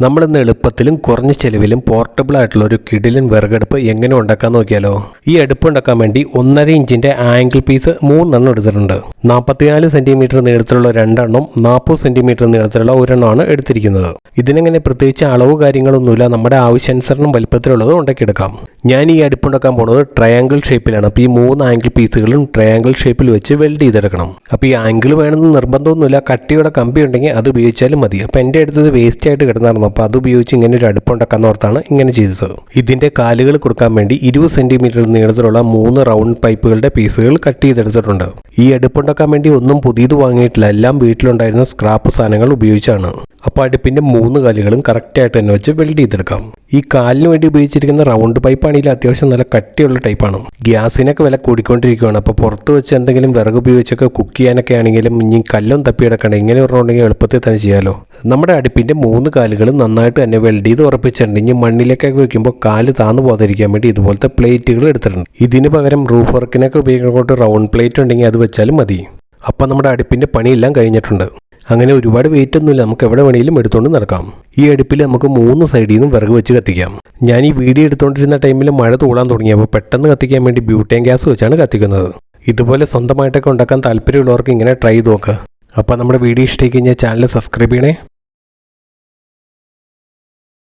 നമ്മളിന്ന് എളുപ്പത്തിലും കുറഞ്ഞ ചെലവിലും പോർട്ടബിൾ ആയിട്ടുള്ള ഒരു കിടിലൻ വിറകടുപ്പ് എങ്ങനെ ഉണ്ടാക്കാൻ നോക്കിയാലോ. ഈ അടുപ്പ് ഉണ്ടാക്കാൻ വേണ്ടി 1.5 ഇഞ്ചിന്റെ ആംഗിൾ പീസ് 3 എടുത്തിട്ടുണ്ട്. 44 സെന്റിമീറ്റർ നീളത്തിലുള്ള 2 40 സെന്റിമീറ്റർ നീളത്തിലുള്ള 1 എടുത്തിരിക്കുന്നത്. ഇതിനെങ്ങനെ പ്രത്യേകിച്ച് അളവ് കാര്യങ്ങളൊന്നുമില്ല, നമ്മുടെ ആവശ്യാനുസരണം വലിപ്പത്തിലുള്ളത് ഉണ്ടാക്കിയെടുക്കാം. ഞാൻ ഈ അടുപ്പുണ്ടാക്കാൻ പോകുന്നത് ട്രയാങ്കിൾ ഷേപ്പിലാണ്. അപ്പോൾ ഈ 3 ആംഗിൾ പീസുകളും ട്രയാങ്കിൾ ഷേപ്പിൽ വെച്ച് വെൽഡ് ചെയ്തെടുക്കണം. അപ്പോൾ ഈ ആംഗിൾ വേണമെന്ന് നിർബന്ധമൊന്നുമില്ല, കട്ടിയുടെ കമ്പി ഉണ്ടെങ്കിൽ അത് ഉപയോഗിച്ചാലും മതി. അപ്പോൾ എൻ്റെ അടുത്തത് വേസ്റ്റ് ആയിട്ട് കിടന്നായിരുന്നു, അപ്പോൾ അത് ഉപയോഗിച്ച് ഇങ്ങനെ ഒരു അടുപ്പുണ്ടാക്കാന്ന് ഓർത്താണ് ഇങ്ങനെ ചെയ്തത്. ഇതിൻ്റെ കാലുകൾ കൊടുക്കാൻ വേണ്ടി 20 സെന്റിമീറ്റർ നീളത്തിലുള്ള 3 റൗണ്ട് പൈപ്പുകളുടെ പീസുകൾ കട്ട് ചെയ്തെടുത്തിട്ടുണ്ട്. ഈ അടുപ്പുണ്ടാക്കാൻ വേണ്ടി ഒന്നും പുതിയത് വാങ്ങിയിട്ടില്ല, എല്ലാം വീട്ടിലുണ്ടായിരുന്ന സ്ക്രാപ്പ് സാധനങ്ങൾ ഉപയോഗിച്ചാണ്. അപ്പോൾ അടുപ്പിൻ്റെ 3 കാലുകളും കറക്റ്റായിട്ട് തന്നെ വെച്ച് വെൽഡ് ചെയ്തെടുക്കാം. ഈ കാലിന് വേണ്ടി ഉപയോഗിച്ചിരിക്കുന്ന റൗണ്ട് പൈപ്പാണെങ്കിൽ അത്യാവശ്യം നല്ല കട്ടിയുള്ള ടൈപ്പാണ്. ഗ്യാസിനൊക്കെ വില കൂടിക്കൊണ്ടിരിക്കുകയാണ്. അപ്പോൾ പുറത്ത് വെച്ച് എന്തെങ്കിലും വിറക് ഉപയോഗിച്ചൊക്കെ കുക്ക് ചെയ്യാനൊക്കെ ആണെങ്കിലും ഇനി കല്ലും തപ്പിയെടുക്കണം, ഇങ്ങനെ ഒരെണ്ണമുണ്ടെങ്കിൽ എളുപ്പത്തിൽ തന്നെ ചെയ്യാമല്ലോ. നമ്മുടെ അടുപ്പിൻ്റെ 3 കാലുകളും നന്നായിട്ട് തന്നെ വെൽഡ് ചെയ്ത് ഉറപ്പിച്ചിട്ടുണ്ട്. ഇനി മണ്ണിലേക്കൊക്കെ വെക്കുമ്പോൾ കാല് താന്നു പോകാതിരിക്കാൻ വേണ്ടി ഇതുപോലത്തെ പ്ലേറ്റുകൾ എടുത്തിട്ടുണ്ട്. ഇതിന് പകരം റൂഫ് വർക്കിനൊക്കെ ഉപയോഗിക്കുന്ന റൗണ്ട് പ്ലേറ്റ് ഉണ്ടെങ്കിൽ അത് വെച്ചാലും മതി. അപ്പോൾ നമ്മുടെ അടുപ്പിൻ്റെ പണിയെല്ലാം കഴിഞ്ഞിട്ടുണ്ട്. അങ്ങനെ ഒരുപാട് വെയിറ്റ് ഒന്നുമില്ല, നമുക്ക് എവിടെ വേണമെങ്കിലും എടുത്തുകൊണ്ട് നടക്കാം. ഈ അടുപ്പിൽ നമുക്ക് 3 സൈഡിൽ നിന്നും വിറക് വെച്ച് കത്തിക്കാം. ഞാൻ ഈ വീഡിയോ എടുത്തുകൊണ്ടിരുന്ന ടൈമിൽ മഴ തൂളാൻ തുടങ്ങിയപ്പോൾ പെട്ടെന്ന് കത്തിക്കാൻ വേണ്ടി ബ്യൂട്ടേൻ ഗ്യാസ് വെച്ചാണ് കത്തിക്കുന്നത്. ഇതുപോലെ സ്വന്തമായിട്ടൊക്കെ ഉണ്ടാക്കാൻ താല്പര്യമുള്ളവർക്ക് ഇങ്ങനെ ട്രൈ ചെയ്ത് നോക്കുക. അപ്പോൾ നമ്മുടെ വീഡിയോ ഇഷ്ടമായി കഴിഞ്ഞാൽ ചാനൽ സബ്സ്ക്രൈബ് ചെയ്യണേ.